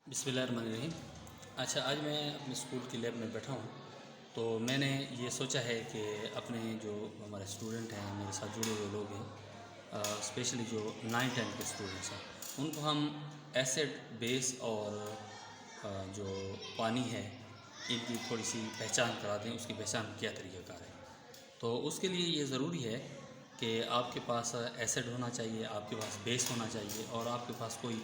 बिस्मिल्लाहिर्रहमानिर्रहीम। अच्छा, आज मैं अपने स्कूल की लैब में बैठा हूँ, तो मैंने ये सोचा है कि अपने जो हमारे स्टूडेंट हैं, मेरे साथ जुड़े हुए लोग हैं, स्पेशली जो 9-10 के स्टूडेंट्स हैं, उनको हम एसिड बेस और जो पानी है इनकी थोड़ी सी पहचान करा दें, उसकी पहचान क्या तरीक़ाकार है। तो उसके लिए ये ज़रूरी है कि आपके पास एसिड होना चाहिए, आपके पास बेस होना चाहिए और आपके पास कोई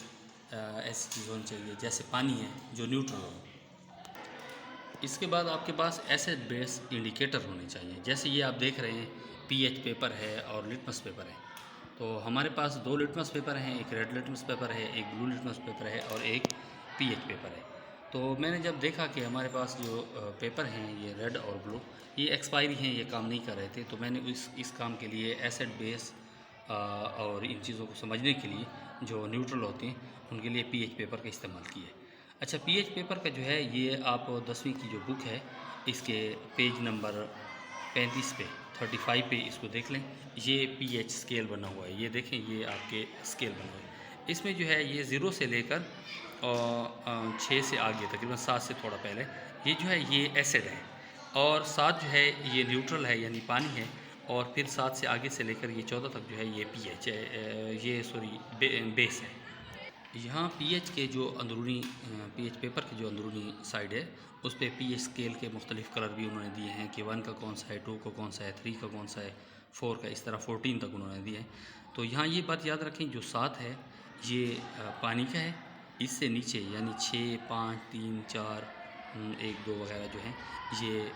ऐसी चीज़ होनी चाहिए जैसे पानी है जो न्यूट्रल हो। इसके बाद आपके पास एसिड बेस इंडिकेटर होने चाहिए, जैसे ये आप देख रहे हैं पीएच पेपर है और लिटमस पेपर है। तो हमारे पास 2 लिटमस पेपर हैं, एक रेड लिटमस पेपर है, एक ब्लू लिटमस पेपर है और एक पीएच पेपर है। तो मैंने जब देखा कि हमारे पास जो पेपर हैं ये रेड और ब्लू ये एक्सपायरी हैं, ये काम नहीं कर रहे थे, तो मैंने इस काम के लिए एसिड बेस और इन चीज़ों को समझने के लिए जो न्यूट्रल होते हैं उनके लिए पीएच पेपर का इस्तेमाल किया। अच्छा, पीएच पेपर का जो है ये आप 10वीं की जो बुक है इसके पेज नंबर 35 पे 35 पे इसको देख लें। ये पीएच स्केल बना हुआ है, ये देखें, ये आपके स्केल बना हुआ है। इसमें जो है ये 0 से लेकर 6 से आगे तकरीबन 7 से थोड़ा पहले ये जो है ये एसिड है और 7 जो है ये न्यूट्रल है यानी पानी है और फिर 7 से आगे से लेकर ये 14 तक जो है ये पीएच है, ये सॉरी बेस है। यहाँ पीएच के जो अंदरूनी पीएच पेपर की जो अंदरूनी साइड है उस पे पीएच स्केल के मुख्तलिफ़ कलर भी उन्होंने दिए हैं कि 1 का कौन सा है, 2 का कौन सा है, 3 का कौन सा है, 4 का, इस तरह 14 तक उन्होंने दिए हैं। तो यहाँ ये बात याद रखें, जो 7 है ये पानी का है, इससे नीचे यानी 6, 5, 3, 4, 1, 2 वगैरह जो हैं ये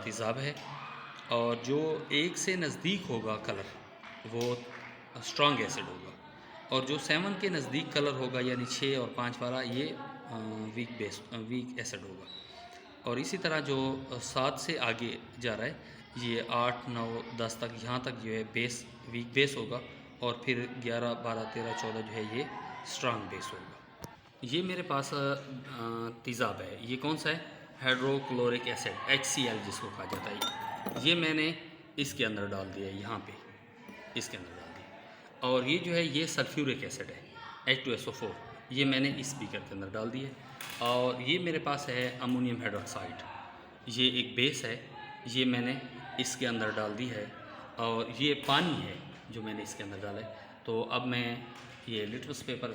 तेज़ाब है और जो 1 से नज़दीक होगा कलर वो स्ट्रॉन्ग एसिड होगा और जो 7 के नज़दीक कलर होगा यानी 6 और 5 वाला ये वीक एसिड होगा। और इसी तरह जो 7 से आगे जा रहा है ये 8, 9, 10 तक, यहाँ तक जो है वीक बेस होगा और फिर 11, 12, 13, 14 जो है ये स्ट्रॉन्ग बेस होगा। ये मेरे पास तेज़ाब है, ये कौन सा है, हाइड्रोक्लोरिक एसिड HCl जिसको कहा जाता है। ये मैंने इसके अंदर डाल दिया, यहाँ पे इसके अंदर डाल दिया। और ये जो है ये सल्फ्यूरिक एसिड है H2SO4, ये मैंने इस बीकर के अंदर डाल दिया। और ये मेरे पास है अमोनियम हाइड्रोक्साइड, ये एक बेस है, ये मैंने इसके अंदर डाल दी है। और ये पानी है जो मैंने इसके अंदर डाला है। तो अब मैं ये लिटमस पेपर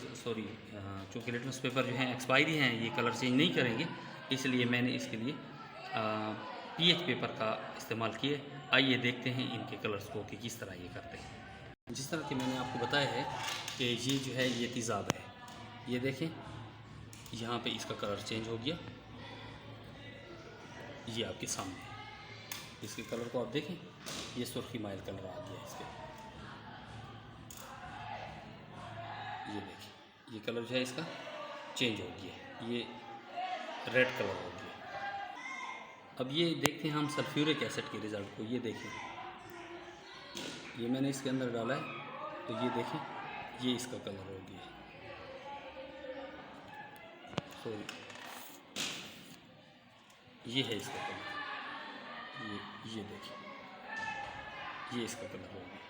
चूँकि लिटमस पेपर जो हैं एक्सपायरी हैं, ये कलर चेंज नहीं करेंगे, इसलिए मैंने इसके लिए पीएच पेपर का इस्तेमाल किए। आइए देखते हैं इनके कलर्स को कि किस तरह ये करते हैं। जिस तरह कि मैंने आपको बताया है कि ये जो है ये तेज़ाब है, ये देखें यहाँ पे इसका कलर चेंज हो गया, ये आपके सामने है। इसके कलर को आप देखें, ये सुर्खी माइल कलर आ गया इसके, ये देखिए ये कलर जो है इसका चेंज हो गया, ये रेड कलर हो गया। अब ये देखते हैं हम सल्फ्यूरिक एसिड के रिज़ल्ट को, ये देखें, ये मैंने इसके अंदर डाला है तो ये देखें ये इसका कलर हो गया, सॉरी ये है इसका कलर, ये देखिए ये इसका कलर हो गया।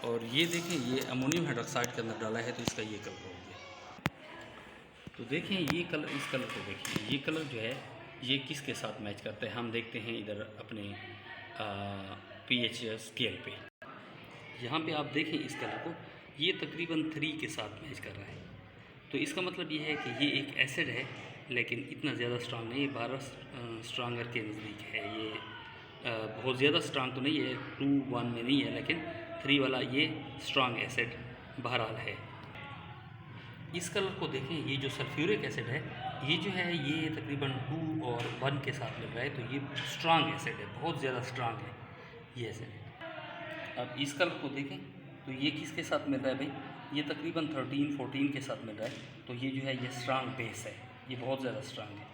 और ये देखें ये अमोनियम हाइड्रोक्साइड के अंदर डाला है तो इसका ये कलर हो गया। तो देखें ये कलर, इस कलर को देखिए, ये कलर जो है ये किसके साथ मैच करता है, हम देखते हैं इधर अपने पीएच स्केल पे। यहाँ पे आप देखें इस कलर को, ये तकरीबन 3 के साथ मैच कर रहा है। तो इसका मतलब ये है कि ये एक एसिड है लेकिन इतना ज़्यादा स्ट्रांग नहीं है, 12 स्ट्रांगर के नज़दीक है ये। बहुत ज़्यादा स्ट्रांग तो नहीं है, 2, 1 में नहीं है, लेकिन 3 वाला ये स्ट्रांग एसिड बहरहाल है। इस कलर को देखें, ये जो सल्फ्यूरिक एसिड है ये जो है ये तकरीबन 2 और 1 के साथ मिल रहा है, तो ये स्ट्रांग एसिड है, बहुत ज़्यादा स्ट्रांग है ये एसिड। अब इस कलर को देखें तो ये किसके साथ मिल रहा है भाई, ये तकरीबन 13, 14 के साथ मिल रहा है, तो ये जो है ये स्ट्रांग बेस है, ये बहुत ज़्यादा स्ट्रांग है।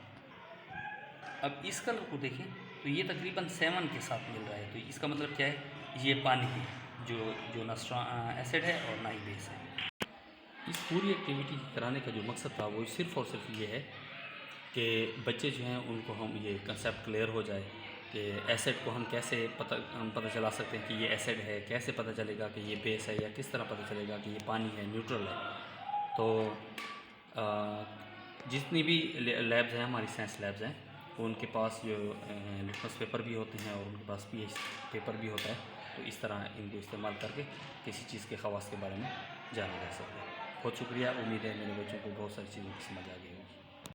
अब इस कलर को देखें तो ये तकरीबन 7 के साथ मिल रहा है, तो इसका मतलब क्या है, ये पानी है जो ना एसिड है और ना ही बेस है। इस पूरी एक्टिविटी कराने का जो मकसद था वो सिर्फ़ और सिर्फ ये है कि बच्चे जो हैं उनको हम ये कंसेप्ट क्लियर हो जाए कि एसिड को हम कैसे पता चला सकते हैं कि ये एसिड है, कैसे पता चलेगा कि ये बेस है, या किस तरह पता चलेगा कि ये पानी है, न्यूट्रल है। तो अ, जितनी भी लैब्स हैं, हमारी साइंस लैब्स हैं, उनके पास जो लिटमस पेपर भी होते हैं और उनके पास पीएच पेपर भी होता है। तो इस तरह इनको इस्तेमाल करके किसी चीज़ के ख़वास के बारे में जाना जा सकता है। बहुत शुक्रिया, उम्मीद है मेरे बच्चों को बहुत सारी चीज़ों की समझ आ गई होगी।